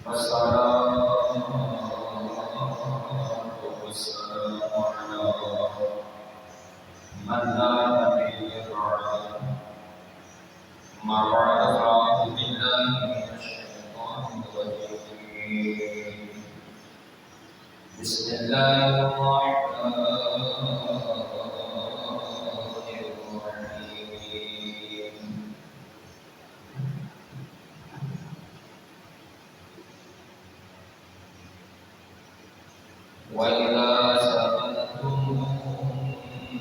والصلاة والسلام على من لا نبي بعده. ما بعد فأعوذ بالله من الشيطان الرجيم. بسم الله الرحمن الرحيم. وإذا سألتموهن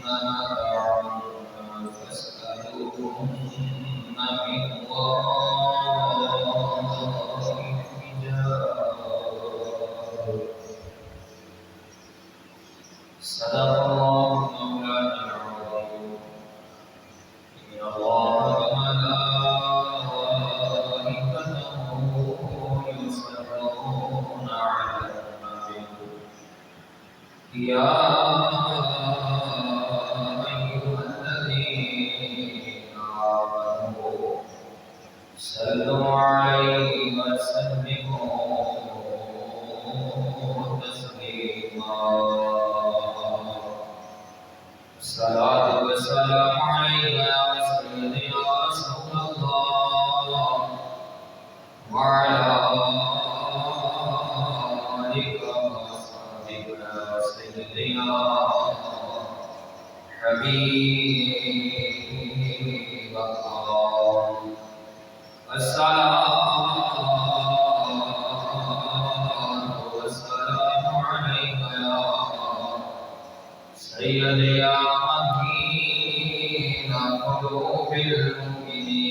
متاعا فاسألوهن من وراء حجاب. صدق الله مولانا العظيم. إن الله وملائكته يصلون على النبي يا أيها الذين آمنوا صلوا عليه وسلموا تسليما. الصلاة والسلام عليك يا سيدي يا رسول الله وعلى آلك وصحبك يا سيدي يا حبيب الله. الصلاة والسلام عليك يا سيدي يا مكين قلوب المؤمنين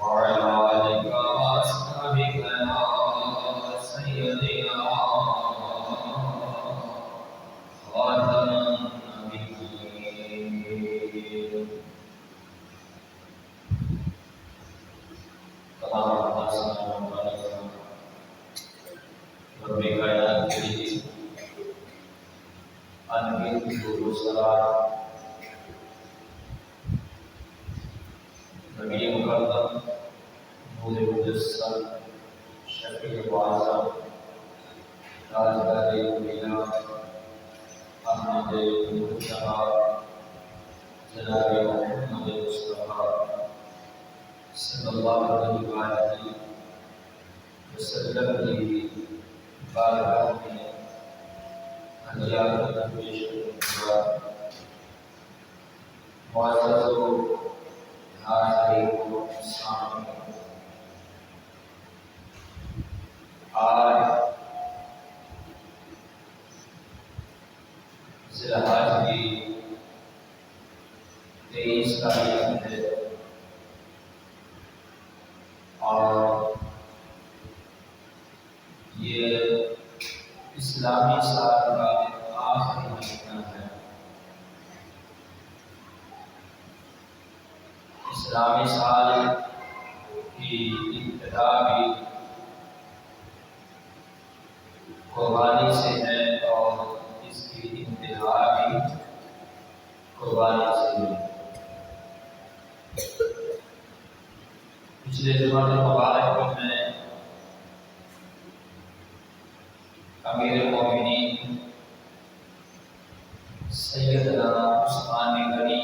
وعلى آلك وأصحابك يا سيدي يا خاتم النبيين. تمام السلام علیکم. رب کائنات کی انگیت درود و سلام نبی مکرم نور مجسم شفیع اعظم تاجدار مدینہ احمد مجتبی جناب محمد مصطفیٰ صلی اللہ علیہ وآلہ وسلم کی بارگاہ میں حجات پیش ہوا. معزز و حاضرین و سامعین، آج ذی الحج کی 23 تاریخ ہے اور یہ اسلامی سال کا آخری مہینہ ہے. اسلامی سال کی ابتدا بھی قربانی سے ہے اور اس کی انتہا بھی قربانی سے ہے. پچھلے جمعہ مبارک میں امیر المومنین سیدنا عثمان غنی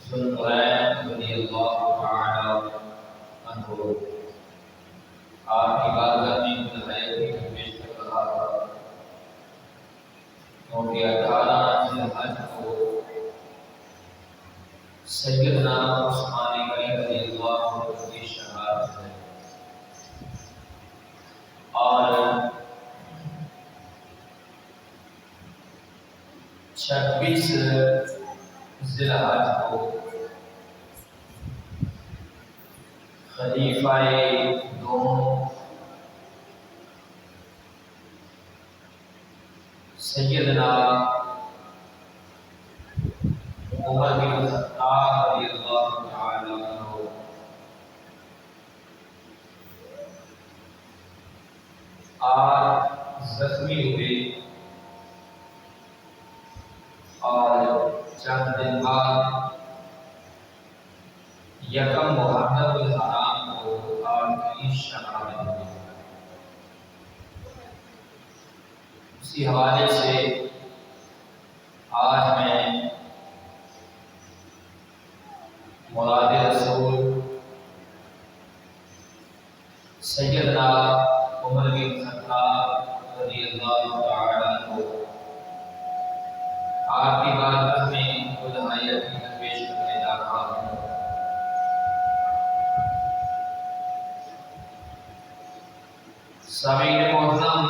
ذو النورین رضی اللہ تعالی عنہ آپ کی بارگاہ میں مدعی پیش کر رہا تھا کیونکہ 18 ذی الحج کو سیدنا عثمان غنی رضی اللہ عنہ کی شہادت ہے اور 26 ذی الحج کو خلیفہ دوم سیدنا عمر بن الخطاب رضی اللہ تعالی عنہ آج زخمی ہوئے اور چند دن بعد یکم محرم الحرام کو آپ کی شہادت میں۔ اسی حوالے سے آج میں مراد رسول سیدنا عمر بن خطاب رضی اللہ تعالی عنہ آپ کی بارگاہ میں دعائے عقیدت پیش کرنے جا رہا ہوں۔ سامعین محترم،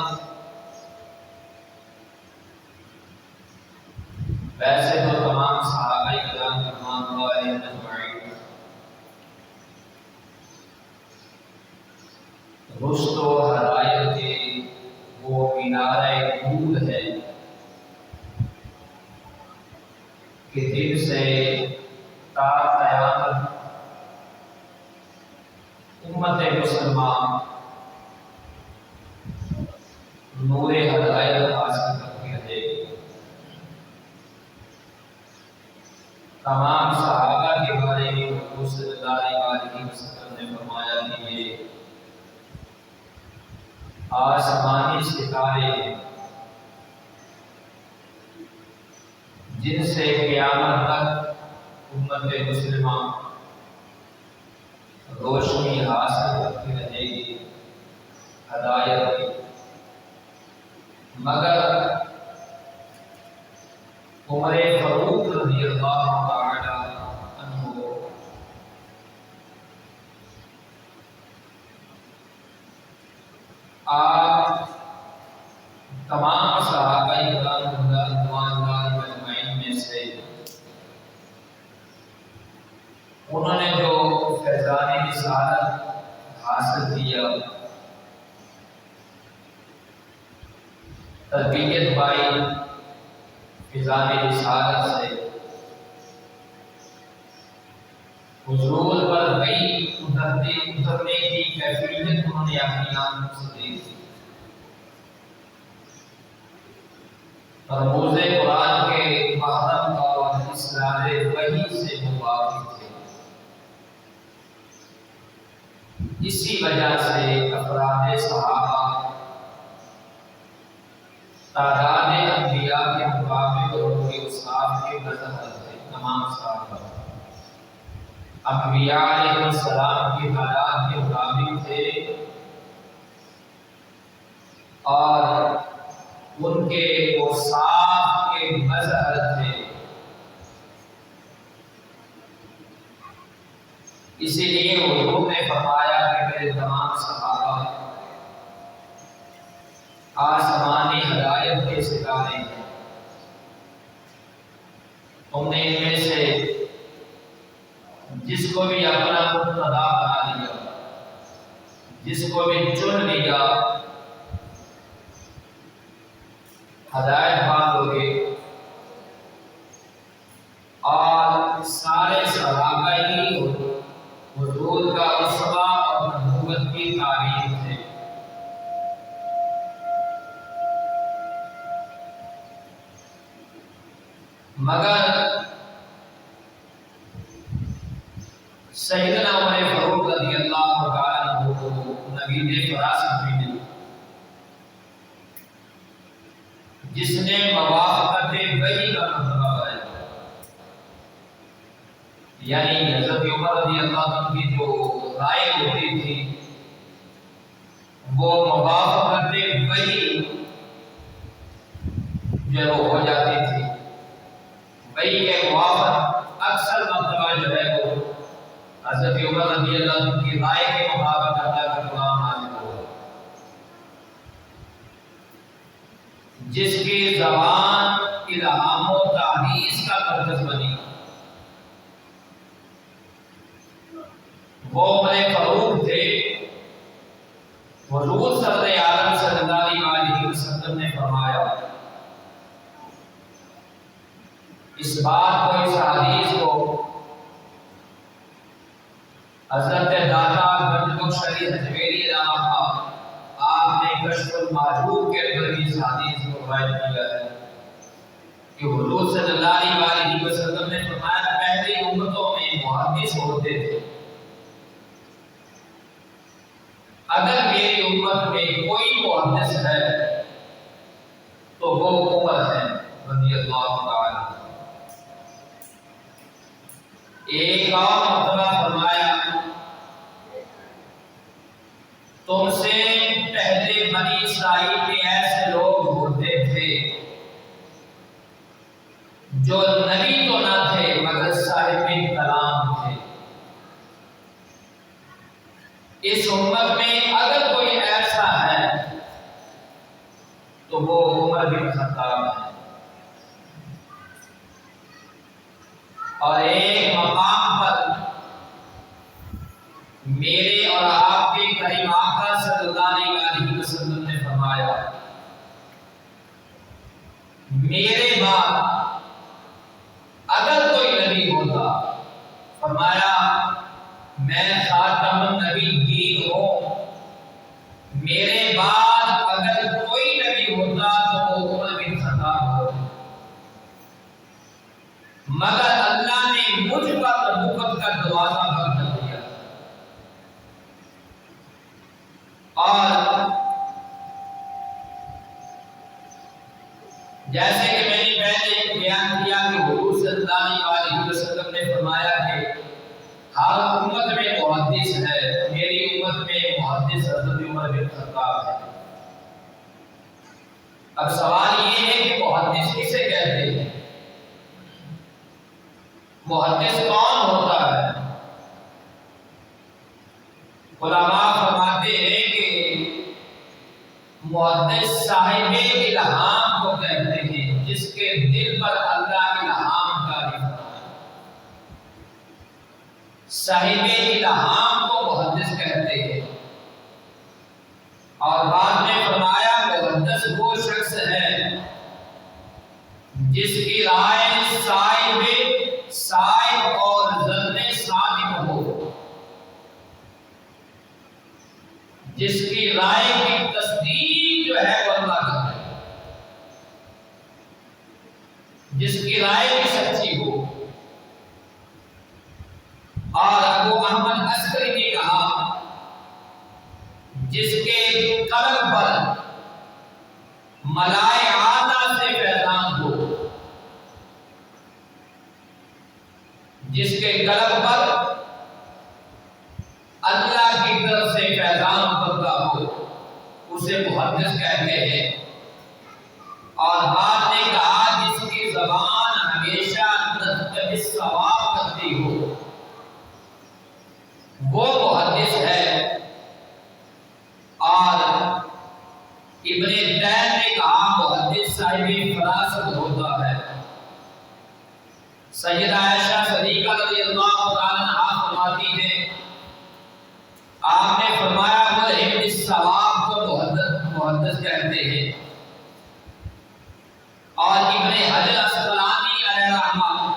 ویسے تو تمام صحابہ کرام رضوان اللہ علیہم اجمعین رشد و ہدایت کے وہ مینارۂ دور ہے کہ جن سے تا قیامت امت مسلمان نور ہدایت حاصل کرتی رہے گی۔ تمام صحابہ کے بارے میں حضور صلی اللہ علیہ وسلم نے فرمایا کہ یہ آسمانی ستارے ہیں جن سے قیامت تک امت مسلمہ روشنی حاصل کرتی رہے گی، ہدایت کی۔ مگر عمر فاروق رضی اللہ تعالی عنہ آپ تمام صحابہ کرام رضوان اللہ اجمعین میں سے انہوں نے جو فیضان رسالت حاصل کیا، تربیت پائی فیضان رسالت سے، حضور پر وحی اترنے کی کیفیت انہوں نے اپنی آنکھوں سے دیکھی، اور موضوع قرآن کے محرم اور اسرار وحی سے مواقف تھے۔ اسی وجہ سے افراد صحابہ تعداد انبیاء کے مطابق اور ان کے اصحاب کے مظہر تھے۔ تمام صحابہ انبیاء علیہ السلام کی تعداد کے مطابق تھے اور ان کے اوصاف کے مظہر تھے۔ اسی لیے حضور نے فرمایا کہ میرے تمام صحابہ آسمانی ہدایت کے ستارے ہیں، تم نے ان میں سے جس کو بھی اپنا مقتدا بنا لیا، جس کو بھی چن لیا، ہدایت پاؤ گے، اور سارے صحابہ ہی حضور کا اسوہ اور نبوت کی تعریف ہے۔ مگر سیدنا عمر فاروق رضی اللہ تعالی عنہ کو نبی نے فراست بھی دی، جس نے موافقت وحی کا مرتبہ ہے، یعنی حضرت عمر رضی اللہ عنہ کی جو رائے ہوتی تھی وہ موافقت وحی جو ہو جاتی تھی، وحی کے موافق اکثر مرتبہ جو ہے وہ حضرت عمر رضی اللہ عنہ کی رائے کے مطابق اللہ کا کلام نازل ہوا، جس کی زبان الہام و تحدیث کا مرکز بنی، وہ عمر فاروق تھے۔ حضور صلی عالم صلی اللہ علیہ وسلم نے فرمایا، اس بات کو، اس حدیث کو حضرت داتا گنج بخش علی حجویری رحمہ آپ نے کشف المحجوب کے اندر اس حدیث کو روایت کیا ہے کہ حضور صلی اللہ علیہ وسلم نے فرمایا پہلی امتوں میں محدث ہوتے تھے اگر میری امت میں کوئی محدث ہے تو وہ عمر ہے رضی اللہ تعالی۔ ایک اور مرتبہ فرمایا تم سے پہلے بنی اسرائیل میں ایسے لوگ ہوتے تھے جو نبی تو نہ تھے مگر صاحب کلام تھے۔ اس امت میں اگر کوئی ایسا ہے تو وہ عمر بن خطاب ہے۔ اور ایک مقام پر میرے اور آپ کے کریم آقا صلی اللہ علیہ وسلم نے فرمایا میرے بعد اگر کوئی نبی ہوتا، فرمایا میں خاتم النبیین ہوں، میرے بعد اگر کوئی نبی ہوتا تو وہ عمر بن خطاب ہوتا، مگر اللہ نے مجھ پر نبوت کا دروازہ بند کر دیا۔ اور جیسے کہ میں نے پہلے بیان کیا کہ حضور صلی اللہ علیہ وسلم نے فرمایا کہ ہر امت میں محدث ہے، میری امت میں محدث حضرت عمر بن خطاب ہے۔ اب سوال یہ ہے کہ محدث کسے کہتے ہیں؟ محدث کون ہوتا ہے؟ علماء فرماتے ہیں کہ محدث صاحب الہام کو کہتے ہیں، جس کے دل پر اللہ الہام جاری فرمائے۔ صاحب الہام کو محدث کہتے ہیں۔ اور بعد میں فرمایا محدث وہ شخص ہے جس کی رائے صائب اور ظن صادق ہو، جس کی رائے کی تصدیق جو ہے وہ اللہ کرتا ہے، جس کی رائے بھی سچی ہو۔ اور ابو احمد عسکری نے کہا جس کے قلب پر ملائے اعلیٰ سے فیضان ہو، جس کے قلب پر اللہ کی طرف سے فیضان اترتا ہو، اسے محدث کہتے ہیں۔ اور بعد نے کہا جس کی زبان ہمیشہ نطق بالصواب کرتی ہو وہ محدث ہے۔ اور ابن تیم نے کہا محدث صاحب فراست ہوتا ہے۔ سیدہ عائشہ صدیقہ رضی اللہ تعالی عنہا فرماتی ہیں آپ نے فرمایا ملہم بالصواب کو محدث کہتے ہیں۔ اور ابن حجر اسقلانی علیہ رحمہ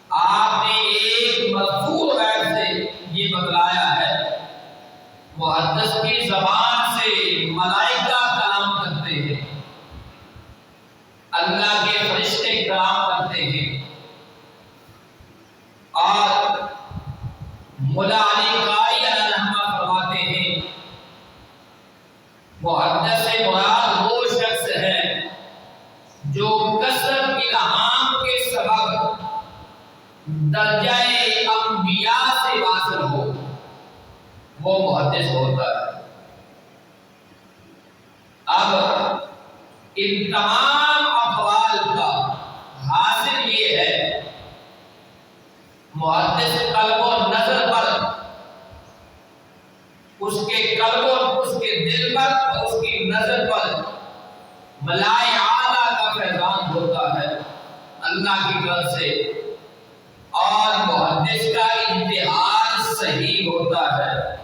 آپ نے ایک مذکور غیر سے یہ بتلایا ہے محدث کی زبان سے ملائکہ کلام کرتے ہیں، اللہ کے فرشتے کلام کرتے ہیں۔ اور مولا علی قاری علیہ رحمہ فرماتے ہیں محدث سے مراد وہ شخص ہے جو کثرت الہام کے سبب درجہ انبیاء سے واصل ہو، وہ محدث ہوتا ہے۔ اب ان تمام اقوال کا حاصل یہ ہے محدث قلب و نظر پر، اس کے قلب و اس کے دل پر اور اس کی نظر پر ملائے اعلیٰ کا فیضان ہوتا ہے اللہ کی طرف سے، اور محدث کا امتحان صحیح ہوتا ہے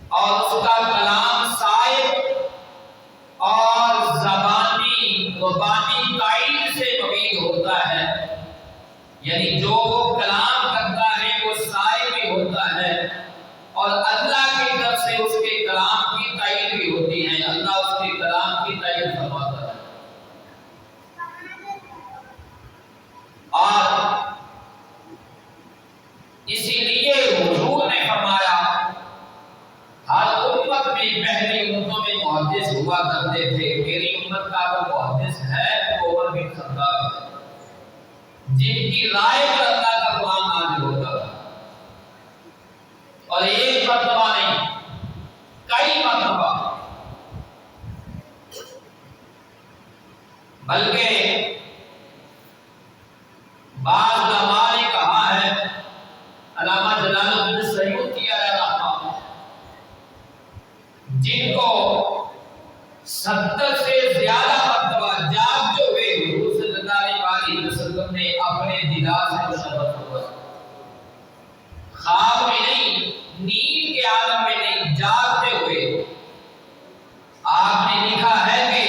اور اس کا کلام صائب اور زبانی تائید سے مبین ہوتا ہے، یعنی جو وہ کلام کرتا ہے وہ صائب بھی ہوتا ہے اور اللہ کی طرف سے اس کے کلام کی تائید بھی ہوتی ہے، اللہ اس کے کلام کی تائید فرماتا ہے۔ اور اسی لیے حضور نے فرمایا بھی پہلی امتوں میں محدث ہوا کرتے تھے، میری امت کا اگر محدث ہے تو عمر بن خطاب ہے، جن کی رائے پر اللہ کا قرآن نازل ہوتا تھا، اور ایک مرتبہ نہیں کئی مرتبہ، بلکہ بعض علماء نے کہا ہے، علامہ جلال الدین سیوطی علیہ رحمہ، جن کو 70 سے زیادہ مرتبہ جاگتے ہوئے حضور صلی اللہ علیہ وسلم نے اپنے دیدار سے مشرف ہوا، خواب میں نہیں، نیند کے عالم میں نہیں، جاگتے ہوئے آپ نے لکھا ہے کہ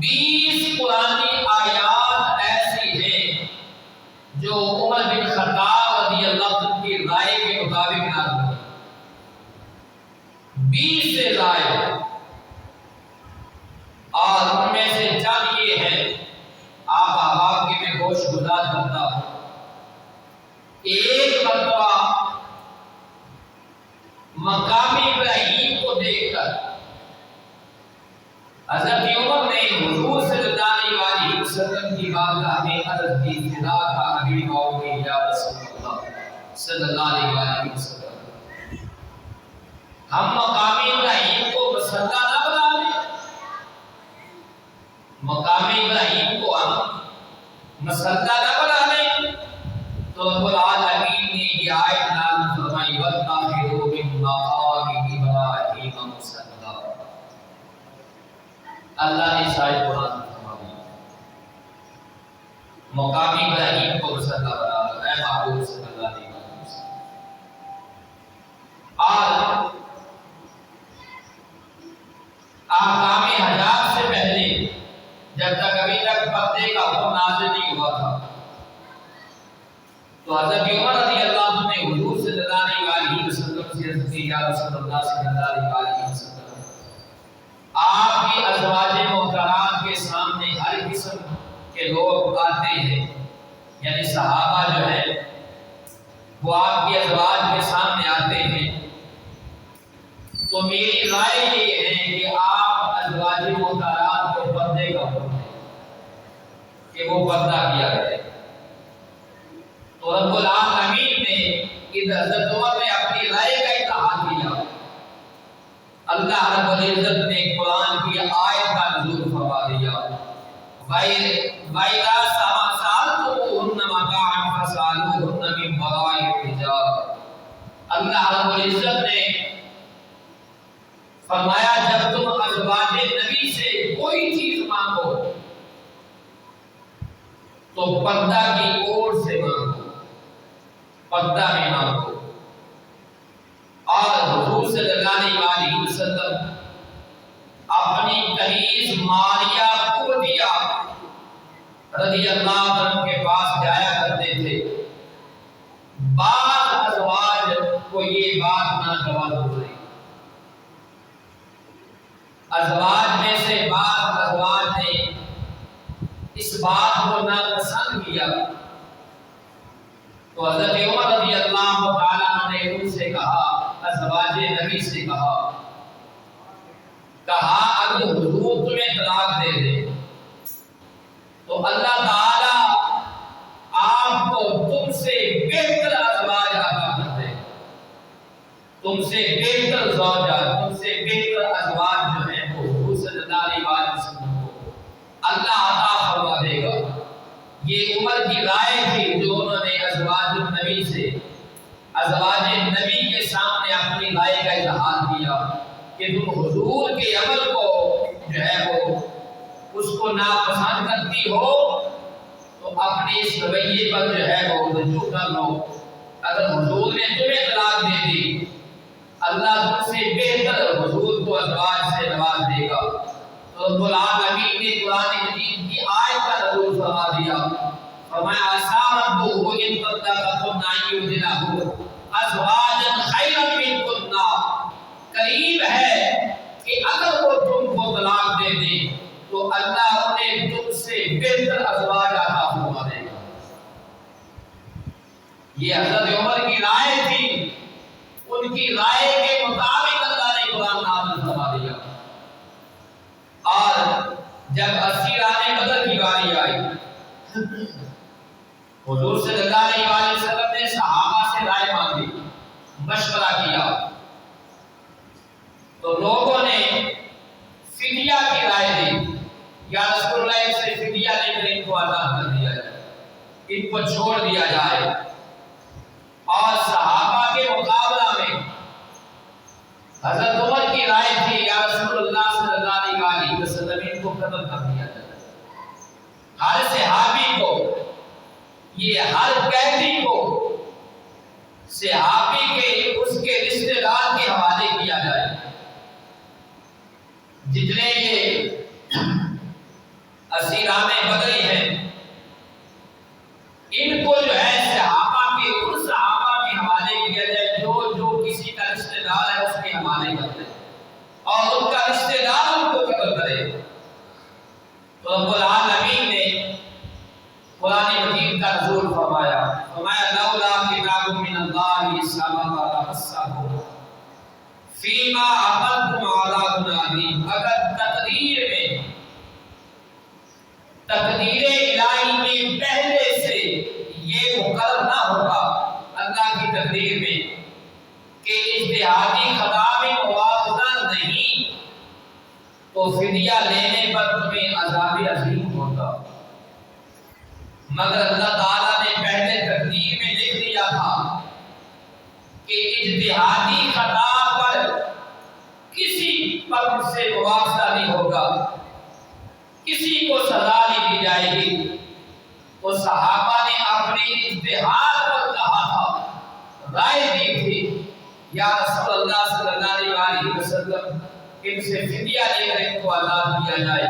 20 قرآنی آیات ایسی ہیں جو عمر بن خطاب رضی اللہ عنہ کی رائے کے مطابق نازل ہوئی، 20 سے زائد، اور ان میں سے چند یہ ہیں، آپ احباب کے میں گوش گزار کرتا ہوں۔ ایک مرتبہ مقام ابراہیم کو دیکھ کر حضرت عمر نے حضور صلی اللہ علیہ وسلم کی بارگاہ میں عرض کی، خدا کا حبیب آؤ یا رسول اللہ صلی اللہ علیہ وسلم، ہم مقام ابراہیم کو مسلح نہ بنا لیں، مقام ابراہیم کو ہم مسلح نہ بنا لیں، تو رب العالمین نے یہ آیت نازل فرمائی، وَاتَّخِذُوا مِن مَّقَامِ إِبْرَاهِيمَ مُصَلًّى، اللہ نے شاید قرآن فرمائی مقام ابراہیم کو مسلح بنا لو اے محبوب صلی اللہ علیہ وسلم۔ اور احکام حجاب سے پہلے جب تک ابھی تک پردے کا حکم نازل نہیں ہوا تھا، تو حضرت عمر رضی اللہ عنہ نے حضور صلی اللہ علیہ وسلم سے عرض کی، یا رسول اللہ صلی اللہ علیہ وسلم، آپ کی ازواج محترمات کے سامنے ہر قسم کے لوگ آتے ہیں، یعنی صحابہ جو ہے وہ آپ کی ازواج کے سامنے آتے ہیں، تو میری رائے یہ ہے کہ آپ ازواج محترمات کو پردے کا حکم دیں کہ وہ پردہ کیا کرے۔ تو رب العالمین نے حضرت عمر نے اپنی رائے کا اظہار کیا، اللہ رب العزت نے قرآن کی آیت کا نزول فرما دیا، وَإِذَا سَأَلْتُمُوهُنَّ مَتَاعًا فَاسْأَلُوهُنَّ مِن وَرَاءِ حِجَابٍ، اللہ رب العزت نے فرمایا جب تم ازواج نبی سے کوئی چیز مانگو تو پردہ کی اوٹ سے مانگو، پردہ میں مانگو۔ اور حضور صلی اللہ علیہ وسلم اپنی کنیز ماریہ قرطیہ رضی اللہ عنہ کے پاس جایا کرتے تھے، بعض ازواج کو یہ بات ناگوار ہو گئی، ازواج میں سے بعض ازواج نے اس بات کو ناپسند کیا، تو حضرت عمر رضی اللہ تعالیٰ عنہ نے ان سے کہا، ازواج نبی سے کہا اگر حضور تمہیں طلاق دے دے تو اللہ تعالیٰ آپ کو تم سے بہتر ازواج عطا کر دے، تم سے بہتر زوجات، تم سے بہتر ازواج جو ہیں وہ حضور صلی اللہ علیہ وسلم کو اللہ عطا فرما دے گا۔ یہ عمر کی رائے تھی جو انہوں نے ازواج النبی سے، ازواج نبی کے سامنے اپنی رائے کا اظہار کیا کہ تم حضور کے عمل کو جو ہے وہ اس کو ناپسند کرتی ہو تو اپنے اس رویے پر جو ہے وہ رجوع کر لو، اگر حضور نے تمہیں طلاق دے دی اللہ تم سے بہتر حضور کو ازواج سے نواز دے گا۔ تو رب العالمین نے قرآن مجید کی آیت کا نزول فرما دیا، فرمایا عَسَىٰ رَبُّهُ إِن طَلَّقَكُنَّ أَن يُبْدِلَهُ أَزْوَاجًا خَيْرًا مِنكُنَّ، قریب ہے کہ اگر وہ تم کو طلاق دے دے تو اللہ انہیں تم سے بہتر ازواج عطا فرما دے گا۔ یہ حضرت عمر کی رائے تھی، ان ان کی رائے کے مطابق اللہ نے قرآن نازل فرما دیا۔ اور جب اسیران بدر کی باری آئی، حضور صلی اللہ علیہ وسلم نے صحابہ سے رائے مانگی، مشورہ کیا، تو لوگوں نے فدیہ کی رائے دی، یا رسول اللہ سے فدیہ لے کر ان کو آزاد کر دیا جائے، ان کو چھوڑ دیا جائے۔ اور صحابہ کے مقابلہ میں حضرت عمر کی رائے تھی، یا رسول اللہ صلی اللہ علیہ وسلم ان کو قتل کر دیا جائے۔ ہر صحابی کو، یہ ہر قیدی کو صحابی کے اس کے رشتہ دار کے حوالے کیا جائے۔ جتنے یہ اسیران بدری ہیں، ان کو جو ہے صحابہ کے ان صحابہ کے حوالے کیا جائے جو کسی کا رشتہ دار ہے اس کے حوالے کر دے، اور ان کا رشتہ دار ان کو قتل کرے۔ تو رب العالمین نے قرآن مجید کا نزول فرمایا، لولا کتاب من اللہ سبق لمسکم فیما اخذتم عذاب عظیم۔ اگر تقدیر الہی میں پہلے سے یہ مقرر نہ ہوگا، اللہ کی تقدیر میں، کہ اجتہادی خطا میں مواخذہ نہیں، تو فدیہ لینے پر تمہیں عذاب عظیم ہوگا۔ مگر اللہ تعالیٰ نے پہلے تقدیر میں لکھ دیا تھا کہ اجتہادی خطا پر کسی پر سے مواخذہ نہیں ہوگا، کسی کو سزا نہیں دی جائے گی۔ تو صحابہ نے اپنے اجتہاد پر کہا تھا، رائے دی تھی، یا رسول اللہ صلی اللہ علیہ وسلم ان سے فدیہ لے کر ان کو آزاد کیا جائے۔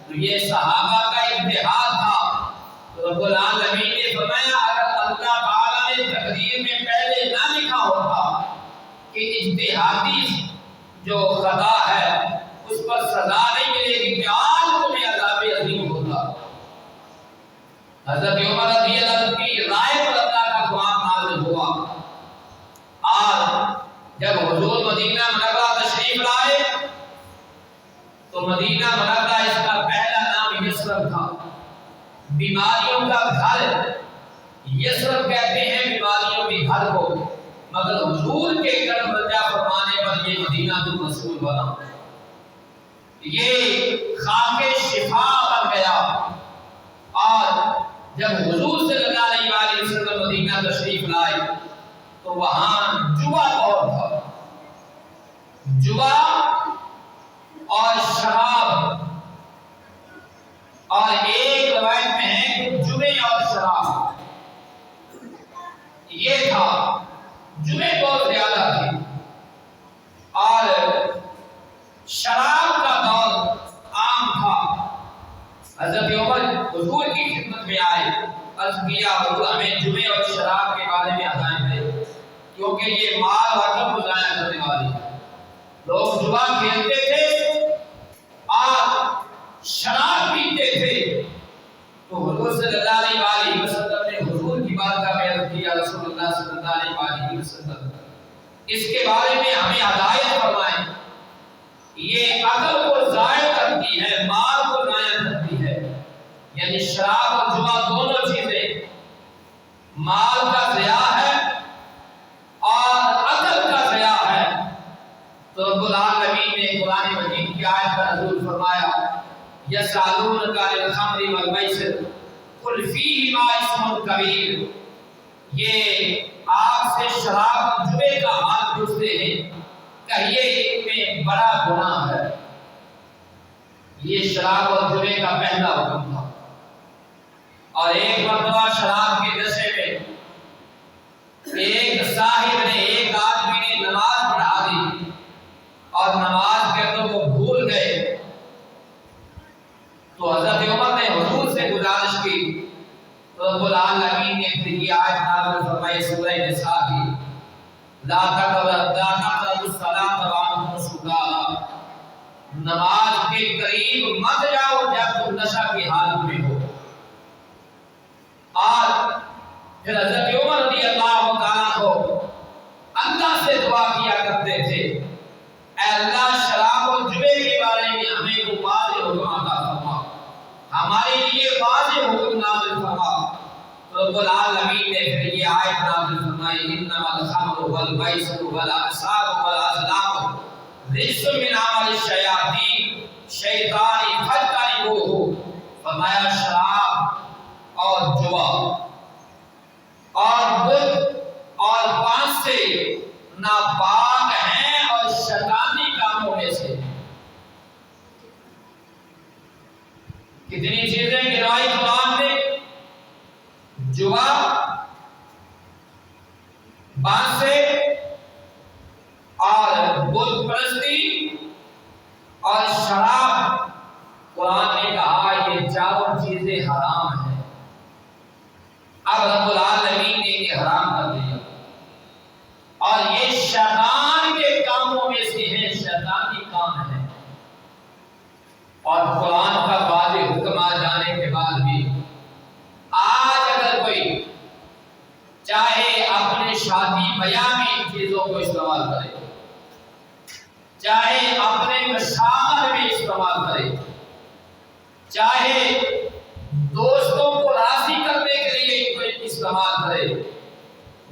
تو یہ صحابہ کا اجتہاد تھا۔ تو رب العالمین نے فرمایا اگر اللہ تعالیٰ نے تقدیر میں پہلے نہ لکھا ہوتا کہ اجتہادی جو خطا ہے اس پر سزا نہیں ملے گی، کہ آج تمہیں عذاب عظیم ہوگا۔ حضرت عمر رضی اللہ عنہ کی رائے پر اللہ کا قرآن نازل ہوا، اور جب حضور مدینہ منورہ تشریف لائے تو مدینہ منورہ اس کا پہلا نام یثرب تھا، بیماریوں کا گھر یثرب کہتے ہیں بیماریوں کے گھر کو، مگر حضور کے قدم رجع فرمانے پر یہ مدینہ الرسول بنا، یہ خاک شفا بن گیا۔ اور جب حضور صلی اللہ علیہ وسلم مدینہ تشریف لائے تو وہاں جوا بہت تھا، جوا اور شراب، اور ایک روایت میں ہے کہ جوے اور شراب یہ تھا، جوے بہت زیادہ تھی، اور شراب کا دور عام تھا۔ حضرت عمر حضور کی خدمت میں آئے، عرض کیا حضور ہمیں جوے اور شراب کے بارے میں ہدایت دے، کیونکہ یہ مال وطن کو ضائع کرنے والی ہے۔ لوگ جوا کھیلتے تھے اور شراب پیتے تھے۔ تو حضور صلی اللہ علیہ وسلم نے حضور کی بارگاہ میں عرض کیا رسول اللہ صلی اللہ علیہ وسلم اس کے بارے میں ہمیں ہدایت فرمائیں، یہ عقل کو ضائع کرتی ہے، مال کو ضائع کرتی ہے، یعنی شراب اور جوا دونوں چیزیں مال کا ضیاع ہے اور عقل کا ضیاع ہے۔ تو رب العالمین نے قرآن مجید کی آیت کا نزول فرمایا، یسألونک عن الخمر والمیسر قل فیہما اسم کبیر، یہ آپ سے شراب اور جوے کا حال پوچھتے ہیں، کہیے ان میں بڑا گناہ ہے۔ یہ شراب اور جوے کا پہلا حکم تھا، اور ایک مرتبہ شراب کے نشے میں ایک صاحب نے، ایک آدمی نے نماز پڑھا دی اور نماز کے تو وہ بھول گئے۔ تو حضرت عمر نے حضور سے گزارش کی، تو رب العالمین نے پھر یہ آیت نازل فرمائی سورہ نساء کی، لا تقربوا الصلاۃ وانتم سکارى، نماز کے قریب مت جاؤ جب تم نشہ کی حالت میں ہو۔ اور پھر حضرت عمر رضی اللہ تعالیٰ کو اللہ سے دعا رب العالمین نے پھر یہ آیت نازل فرمائی انما الخمر والمیسر والانصاب والازلام رجس من عمل الشیاطین شیطان فاجتنبوہ، فرمایا شراب اور جوا اور بت اور پانسے ناپاک ہیں اور شیطانی کاموں میں سے۔ کتنی چیزیں گنوائی قرآن نے؟ جوا، بانسے اور بت پرستی اور شراب۔ قرآن نے کہا یہ چاروں چیزیں حرام ہیں۔ اب رب العالمین نے یہ حرام کر دیا اور یہ شیطان کے کاموں میں سے ہیں، شیطانی کام ہے۔ اور قرآن کا واضح حکم آ جانے کے بعد بھی آج اگر کوئی چاہے اپنے شادی بیاہ میں ان چیزوں کو استعمال کرے، چاہے اپنے مشاعر میں استعمال کرے، چاہے دوستوں کو راضی کرنے کے لیے ان کو استعمال کرے،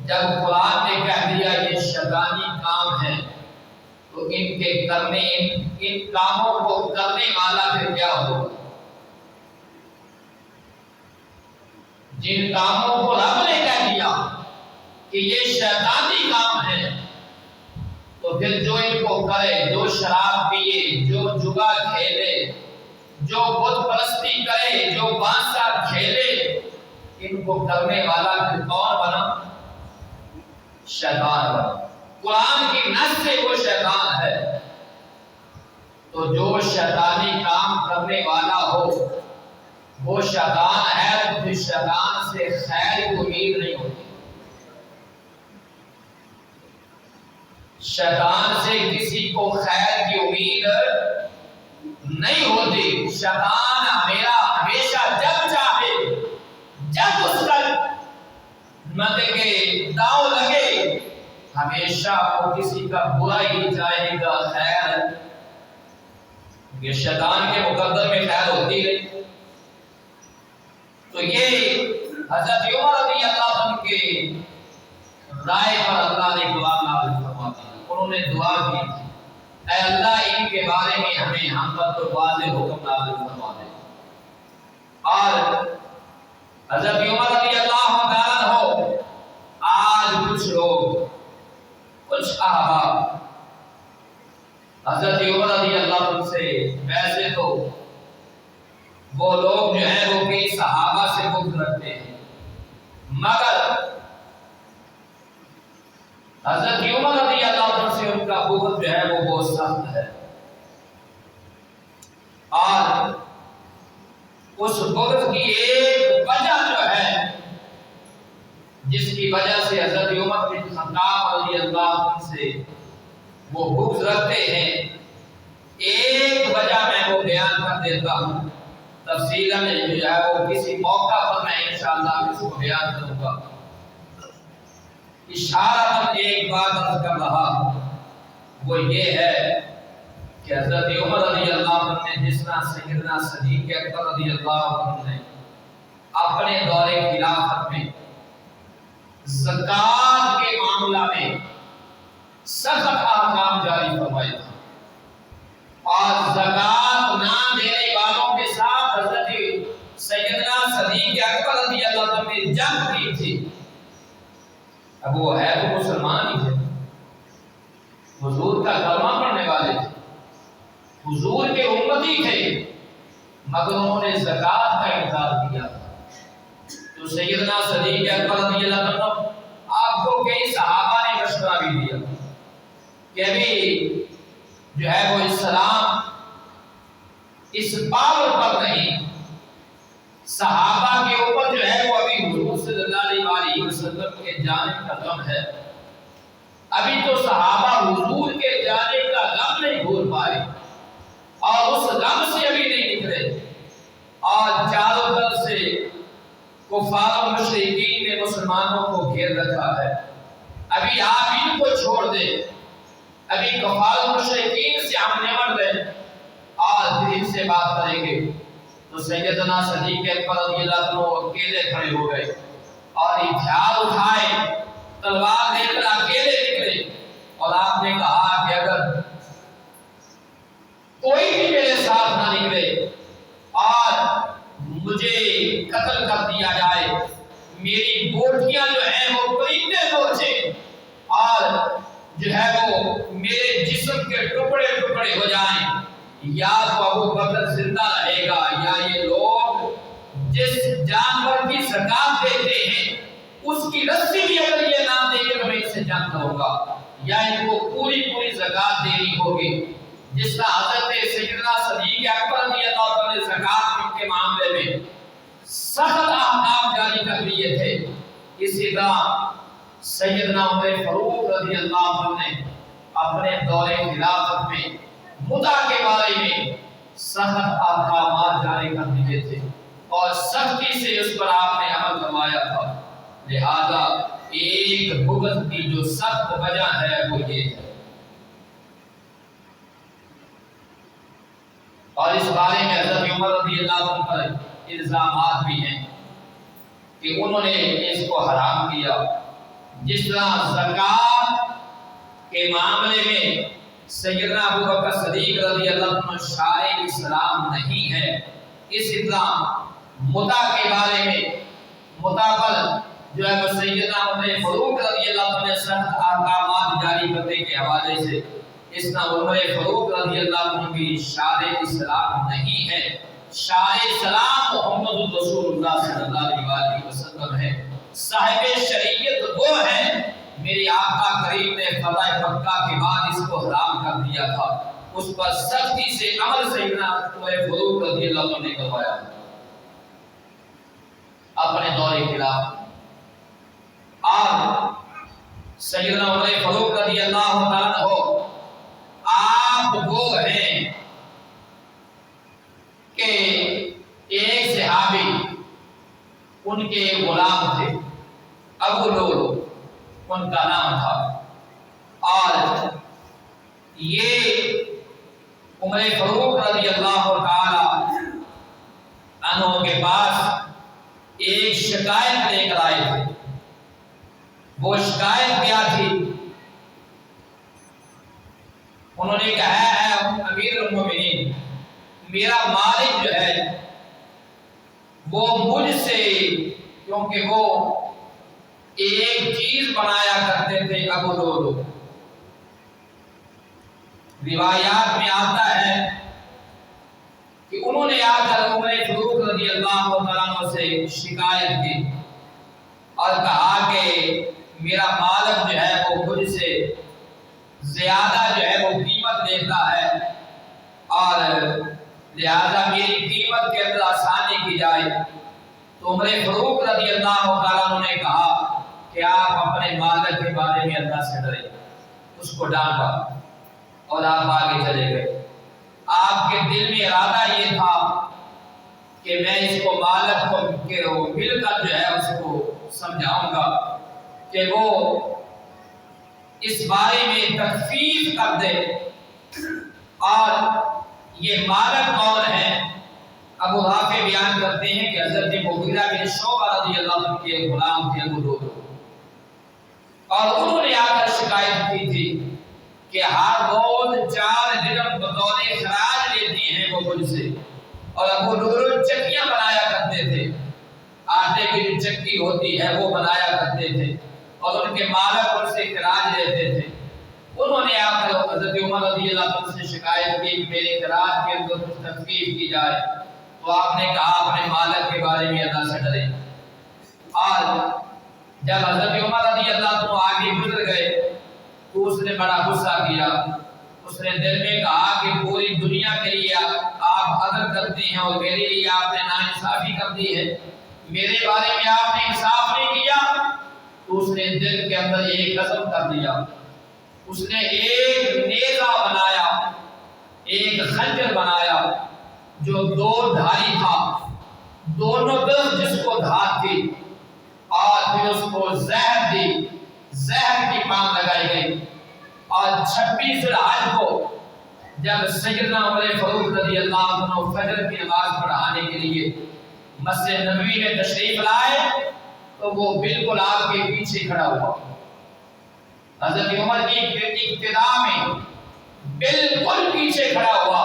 جب قرآن نے کہہ دیا یہ شیطانی کام ہے تو ان کے کرنے ان کاموں کو کرنے والا پھر کیا ہوگا؟ جن کاموں کو رب نے کہہ دیا کہ یہ شیطانی کام ہے تو پھر جو ان کو کرے، جو شراب پیے، جو جگا کھیلے، جو بت پرستی کرے، جو بانسا کھیلے، ان کو کرنے والا پھر کون بنا؟ شیطان بنا۔ قرآن کی نص سے وہ شیطان ہے۔ تو جو شیطانی کام کرنے والا ہو وہ شیطان ہے، تو پھر شیطان سے خیر کی امید نہیں ہوتی، شیطان سے کسی کو خیر کی امید نہیں ہوتی۔ شیطان ہمیشہ جب چاہے، جب اس کا مطلب کہ داؤ لگے، ہمیشہ وہ کسی کا برا ہی چاہے گا، خیر یہ شیطان کے مقدر میں خیر ہوتی ہے۔ تو یہ حضرت عمر رضی اللہ عنہ کے رائے پر اللہ نے قرآن نازل فرما دیا۔ انہوں نے دعا کی تھی اے اللہ ان کے بارے میں ہمیں ہم پر تو واضح حکم نازل فرما دے۔ اور حضرت عمر رضی اللہ عنہ ہو، آج کچھ لوگ، کچھ احباب حضرت عمر رضی اللہ عنہ سے، ویسے تو وہ لوگ جو ہیں وہ کئی صحابہ سے بغض رکھتے ہیں، مگر حضرت عمر رضی اللہ عنہ سے ان کا بغض جو ہے وہ بہت سخت ہے۔ اور اس بغض کی ایک وجہ جو ہے جس کی وجہ سے حضرت عمر بن خطاب رضی اللہ عنہ سے وہ بغض رکھتے ہیں، ایک وجہ میں وہ بیان کر دیتا ہوں، تفصیلاً جو ہے وہ کسی موقع پر میں انشاءاللہ اس کو بیان کروں گا۔ اشارہ ایک بات عرض کر رہا وہ یہ ہے کہ حضرت عمر رضی اللہ عنہ نے جس طرح سیدنا صدیق اکبر رضی اللہ عنہ نے اپنے دور خلافت میں زکوٰۃ کے معاملہ میں سخت احکام جاری فرمائے تھے، اور زکوٰۃ نہ دینے والوں کے ساتھ حضرت سیدنا صدیق اکبر رضی اللہ عنہ نے جنگ کی تھی۔ اب وہ ہے تو مسلمان ہی تھے، حضور کا کلمہ پڑھنے والے تھے، حضور کے امتی تھے، مگر انہوں نے زکوٰۃ کا انکار کیا۔ تو سیدنا صدیق اکبر رضی اللہ عنہ آپ کو کئی صحابہ نے مشورہ بھی دیا کہ ابھی جو ہے وہ اسلام اس پاور پر نہیں، صحابہ کے اوپر جو ہے وہ ابھی حضور صلی اللہ علیہ وسلم کے جانے کا غم ہے، ابھی تو صحابہ حضور کے جانے کا غم نہیں بھول پائے اور اس غم سے ابھی نہیں نکلے، اور چاروں طرف سے کفار و مشرکین نے مسلمانوں کو گھیر رکھا ہے، ابھی آپ ان کو چھوڑ دیں، ابھی کفار و مشرکین سے ہم نمٹ دیں اور پھر ان سے بات کریں گے۔ تو سیدنا صدیق اکبر رضی اللہ عنہ اکیلے کھڑے ہو گئے اور ہتھیار اٹھائے، تلوار لے کر اکیلے نکلے، اور آپ نے کہا کہ اگر کوئی بھی میرے ساتھ نہ نکلے اور مجھے قتل کر دیا جائے، میری بوٹیاں جو ہیں وہ پرندے نوچے اور جو ہے وہ میرے جسم کے ٹکڑے ٹکڑے ہو جائیں، یا تو ابو بکر زندہ رہے گا، یا یہ لوگ جس جانور کی زکات دیتے ہیں اس کی رسی بھی اگر یہ نہ دے گے تو میں اس سے جنگ کروں گا، یا ان کو پوری پوری زکات دینی ہوگی۔ جس طرح حضرت سیدنا صدیق اکبر رضی اللہ عنہ نے زکات کے معاملے میں سخت احکام جاری کر دیے تھے، اسی طرح سیدنا عمر فاروق رضی اللہ عنہ نے اپنے دور خلافت میں متع کے بارے میں سخت احکامات جاری کر دیے تھے اور سختی سے اس پر آپ نے عمل فرمایا تھا۔ لہذا ایک بغض کی جو سخت وجہ ہے وہ یہ ہے، اور اس بارے میں حضرت عمر رضی اللہ عنہ پر الزامات بھی ہیں کہ انہوں نے اس کو حرام کیا۔ جس طرح زکات کے معاملے میں سیدنا ابو بکر صدیق رضی اللہ عنہ شارع اسلام نہیں ہے، اسی طرح متع کے بارے میں متع پر جو ہے وہ سیدنا عمر فاروق رضی اللہ عنہ نے سخت احکامات جاری کرنے کے حوالے سے اس طرح عمر فاروق رضی اللہ عنہ کی شارع اسلام نہیں ہے۔ شارع اسلام محمد رسول اللہ صلی اللہ علیہ وسلم ہے، صاحب شریعت وہ ہے۔ میرے آقا کریم نے فتح مکہ کے بعد اس کو حرام کر دیا تھا، اس پر سختی سے عمل سیدنا عمر فاروق رضی اللہ عنہ نے کروایا اپنے دور خلافت۔ اور سیدنا عمر فاروق رضی اللہ عنہ آپ وہ ہیں کہ ایک صحابی ان کے غلام تھے، ابو لولو ان کا نام تھا، اور یہ عمر فاروق رضی اللہ تعالی عنہ کے پاس ایک شکایت لے کر آئے تھے۔ وہ شکایت کیا تھی؟ انہوں نے کہا ہے امیر المومنین، میرا مالک جو ہے وہ مجھ سے، کیونکہ وہ ایک چیز بنایا کرتے تھے ابو لولو، روایات میں آتا ہے کہ انہوں نے آ کر عمر فاروق رضی اللہ عنہ سے شکایت کی اور کہا کہ میرا مالک جو ہے وہ مجھ سے زیادہ جو ہے وہ قیمت لیتا ہے، اور لہذا میری قیمت کے اندر آسانی کی جائے۔ تو عمر فاروق رضی اللہ عنہ نے کہا کہ آپ اپنے مالک کے بارے میں اللہ سے ڈریں، اس کو ڈانٹا اور آپ آگے چلے گئے۔ آپ کے دل میں ارادہ یہ تھا کہ میں اس کو مالک کو مل کر جو ہے اس کو سمجھاؤں گا کہ وہ اس بارے میں تخفیف کر دے۔ اور یہ مالک کون ہے؟ ابو رافع بیان کرتے ہیں کہ حضرت مغیرہ بن شعبہ رضی اللہ عنہ کے غلام تھے ابو لولو، اور انہوں نے آ کر شکایت کی تھی کہ ہر روز 4 درہم بطور خراج لیتی ہیں وہ مجھ سے، اور ابو لولو چکیاں بنایا کرتے تھے، آٹے کی جو چکی ہوتی ہے وہ بنایا کرتے تھے، اور ان کے مالک ان سے خراج لیتے تھے۔ انہوں نے آ کر حضرت عمر رضی اللہ عنہ سے شکایت کی کہ میرے خراج کے اندر کچھ تخفیف کی جائے، تو آپ نے کہا اپنے مالک کے بارے میں اللہ سے ڈریں۔ اور جب حضرت عمر رضی اللہ عنہ آگے گزر گئے تو اس نے بڑا غصہ کیا، اس نے دل میں کہا کہ پوری دنیا کے لیے آپ عدل کرتے ہیں اور میرے لیے آپ نے ناانصافی کر دی ہے، میرے بارے میں آپ نے انصاف نہیں کیا۔ تو اس نے دل کے اندر ایک قسم کر دیا، اس نے ایک نیزہ بنایا، ایک خنجر بنایا جو 2 دھاری تھا، دونوں طرف جس کو دھار تھی، اور پھر اس کو زہر دی، زہر کی پان لگائی گئی، اور 26 ذی الحجہ کو جب سیدنا عمر فاروق رضی اللہ عنہ فجر کی نماز پڑھانے کے لیے مسجد نبوی میں تشریف لائے تو وہ بالکل آپ کے پیچھے کھڑا ہوا. حضرت عمر کی ابتدا میں بالکل پیچھے کھڑا ہوا.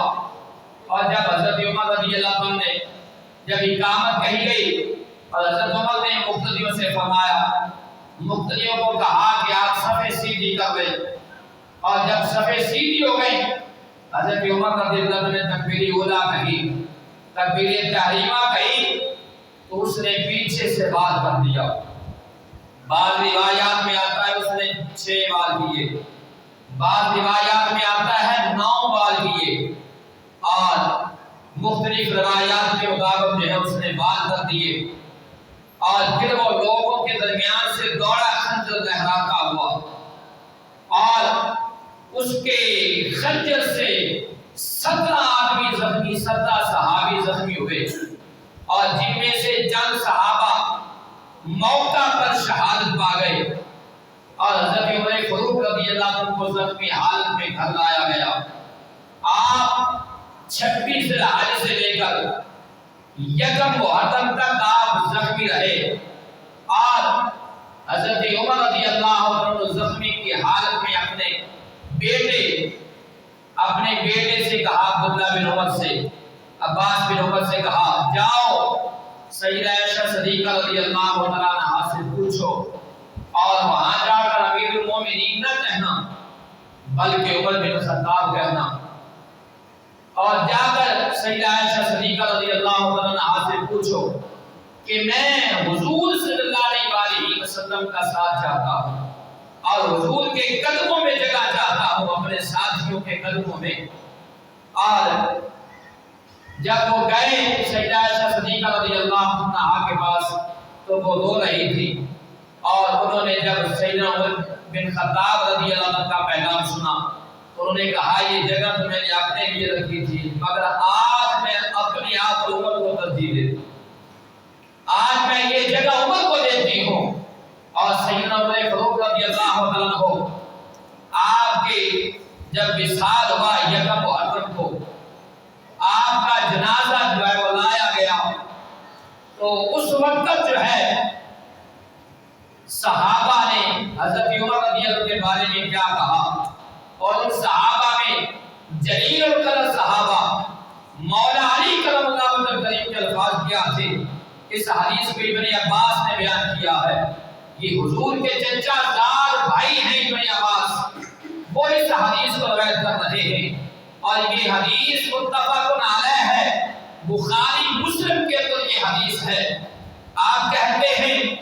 اور جب حضرت عمر رضی اللہ عنہ نے جب اقامت کہی گئی اور حضرت عمر نے مقتدیوں سے فرمایا، مقتدیوں کو کہا کہ آپ صفیں سیدھی کر لیں. اور جب صفیں سیدھی ہو گئی حضرت عمر رضی اللہ عنہ نے تکبیر اولیٰ کہی، تکبیر تحریمہ کہی، تو اس نے پیچھے سے بات کر دیا. بعض روایات میں آتا ہے اس نے 6 بار کیے، بعض روایات میں آتا ہے 9 بار کیے، اور مختلف روایات کے مطابق جو ہے اس نے بات کر دیے. اور پھر وہ لوگوں کے درمیان سے دوڑا خنجر لہراتا ہوا، اور اس کے خنجر سے 17 آدمی زخمی، 17 صحابی زخمی ہوئے، اور جن میں سے چند صحابہ موقع پر شہادت پا گئے. اور حضرت عمر فاروق رضی اللہ عنہ کو زخمی حالت میں گھر لایا گیا. آپ 26 ذی الحجہ سے لے کر 1 محرم تک آپ زخمی رہے، اور حضرت عمر رضی اللہ عنہ زخمی کی حالت میں اپنے بیٹے سے کہا، عبداللہ بن عمر سے، عباس بن عمر سے کہا، جاؤ سیدہ عائشہ صدیقہ رضی اللہ عنہا سے پوچھو، اور وہاں جا کر امیر المومنین نہ کہنا بلکہ عمر بن خطاب کہنا. اور جا کر سیدہ عائشہ صدیقہ رضی اللہ عنہا سے پوچھو کہ میں حضور صلی اللہ علیہ وسلم کا ساتھ چاہتا ہوں اور حضور کے قدموں میں جگہ چاہتا ہوں، اپنے ساتھیوں کے قدموں میں. اور جب وہ گئے سیدہ عائشہ صدیقہ رضی اللہ عنہا کے پاس تو وہ رو رہی تھی، اور انہوں نے جب سیدنا عمر بن خطاب رضی اللہ عنہ کا پیغام سنا تو انہوں نے کہا، یہ جگہ تو میں نے اپنے لیے رکھی تھی، مگر آج میں اپنے آپ کو عمر کو ترجیح دیتی ہوں، آج میں یہ جگہ عمر کو دیتی ہوں. اور سیدنا عمر فاروق رضی اللہ عنہ آپ کے جب وصال ہوا 1 محرم کو، آپ کا جنازہ جو ہے وہ لایا گیا، تو اس وقت جو ہے صحابہ نے حضرت عمر رضی اللہ عنہ کے بارے میں کیا کہا. اور ان صحابہ میں جلیل القدر صحابہ مولا علی کرم اللہ وجہ کریم کے الفاظ کیا تھے. اس حدیث کو ابن عباس نے بیان کیا ہے، یہ حضور کے چچا زاد بھائی ہیں ابن عباس، وہ اس حدیث کو روایت کر رہے ہیں. اور یہ حدیث متفق علیہ ہے، بخاری مسلم کے اندر یہ حدیث ہے. آپ کہتے ہیں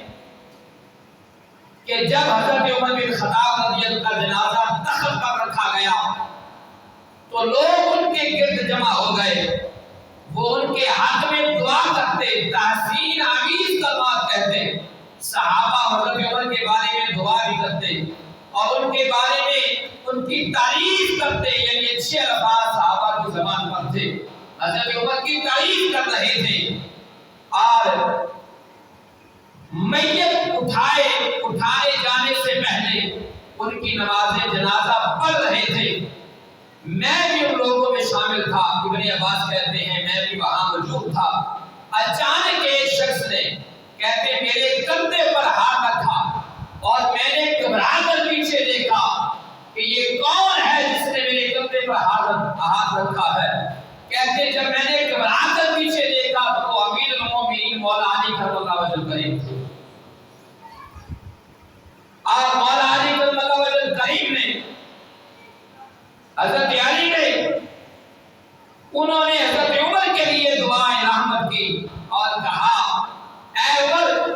کہ جب حضرت عمر بن خطاب رضی اللہ کا جنازہ دفن کر رکھا گیا تو لوگ ان کے گرد جمع ہو گئے، وہ ان کے حق میں دعا کرتے، تحسین آمیز کلمات کہتے، صحابہ حضرت عمر کے بارے میں دعا بھی کرتے اور ان کے بارے میں ان کی تعریف کرتے. یعنی اچھے الفاظ صحابہ کی زبان پر تھے، حضرت عمر کی تعریف کر رہے تھے، اور میت اٹھائے جانے سے پہلے ان کی نماز جنازہ پڑھ رہے تھے. میں بھی ان لوگوں میں شامل تھا. ابن عباس کہتے ہیں میں بھی وہاں موجود تھا. اچانک ایک شخص نے کہتے میرے کندھے پر ہاتھ رکھا اور میں نے گھبرا کر پیچھے دیکھا کہ یہ کون ہے جس نے میرے کندھے پر ہاتھ رکھا ہے. کہتے جب میں نے گھبرا کر پیچھے دیکھا تو وہ امیر المومنین مولا علی کرم اللہ وجہ کریم تھے. اور مولا علی کرم اللہ وجہ کریم نے حضرت علی نے انہوں نے حضرت عمر کے لیے دعائے رحمت کی اور کہا اے عمر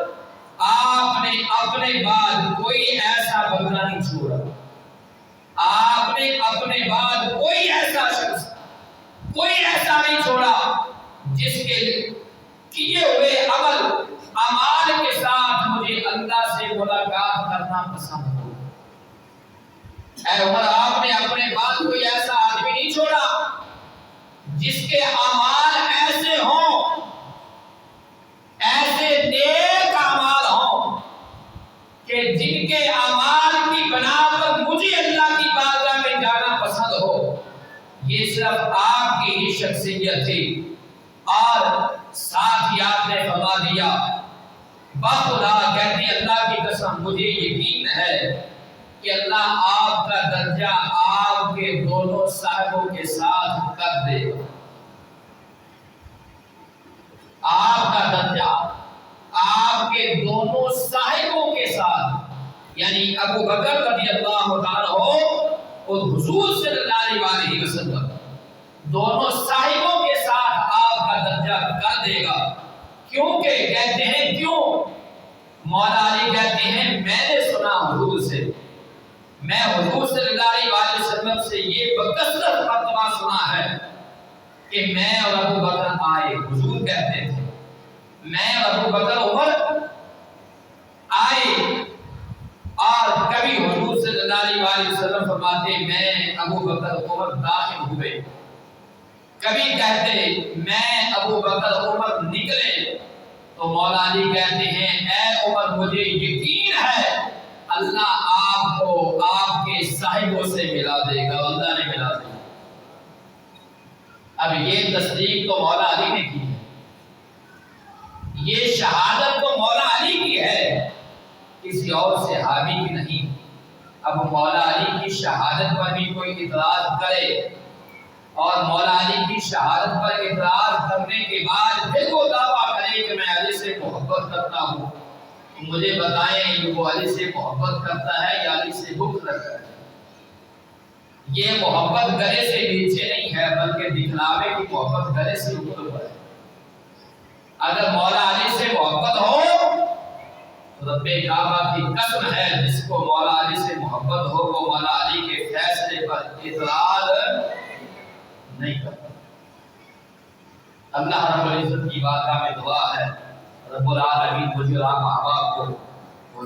آپ نے اپنے بعد کوئی ایسا بندہ نہیں چھوڑا، آپ نے اپنے بعد کوئی ایسا شخص کوئی ایسا نہیں چھوڑا جس کے کیے ہوئے اعمال کے ساتھ مجھے اللہ سے ملاقات کرنا پسند ہو. اے عمر آپ نے اپنے بعد کوئی ایسا آدمی نہیں چھوڑا جس کے اعمال ایسے ہوں، ایسے نیک اعمال ہوں کہ جن کے اعمال کی بنا پر مجھے اللہ کی بارگاہ میں جانا پسند ہو. یہ صرف آپ کی ہی شخصیت تھی. اور ساتھ ہی آپ نے فرما دیا باخدا کہتے ہیں اللہ کی قسم مجھے یقین ہے کہ اللہ آپ کا درجہ آپ کے دونوں صاحبوں کے ساتھ کر دے گا. آپ کا درجہ آپ کے دونوں صاحبوں کے ساتھ یعنی ابو بکر رضی اللہ تعالیٰ اور حضور صلی اللہ علیہ وسلم دونوں صاحبوں کے ساتھ آپ کا درجہ کر دے گا. کیونکہ کہتے ہیں کیوں؟ مولا علی کہتے ہیں میں نے سنا حضور سے، میں حضور صلی اللہ علیہ وسلم سے یہ بکثرت مرتبہ سنا ہے کہ میں اور ابو بکر آئے. حضور کہتے تھے میں اور ابو بکر عمر آئے، اور کبھی حضور صلی اللہ علیہ وسلم فرماتے میں ابو بکر عمر داخل ہوئے، کبھی کہتے میں ابو بکر عمر نکلے. تو مولا علی کہتے ہیں اے عمر مجھے یقین ہے اللہ آپ کو آپ کے صاحبوں سے ملا دے گا. اللہ نے ملا دے گا. اب یہ تصدیق تو مولا علی نے کی ہے، یہ شہادت تو مولا علی کی ہے، کسی اور صحابی کی نہیں. اب مولا علی کی شہادت پر بھی کوئی اعتراض کرے اور مولا علی کی شہادت پر اعتراض کرنے کے بعد پھر وہ دعویٰ کرے کہ میں علی سے محبت کرتا ہوں، مجھے بتائیں وہ علی سے محبت کرتا ہے یا علی سے بغض رکھتا ہے؟ یہ محبت گلے سے نیچے نہیں ہے بلکہ دکھلاوے کی محبت گلے سے اوپر ہے. اگر مولا علی سے محبت ہو تو رب کعبہ کی قسم ہے جس کو مولا علی سے محبت ہو وہ مولا علی کے فیصلے پر اعتراض نہیں کرتا. اللہ رب العزت کی بارگاہ میں دعا ہے رب العالمین مجھے اور آپ احباب کو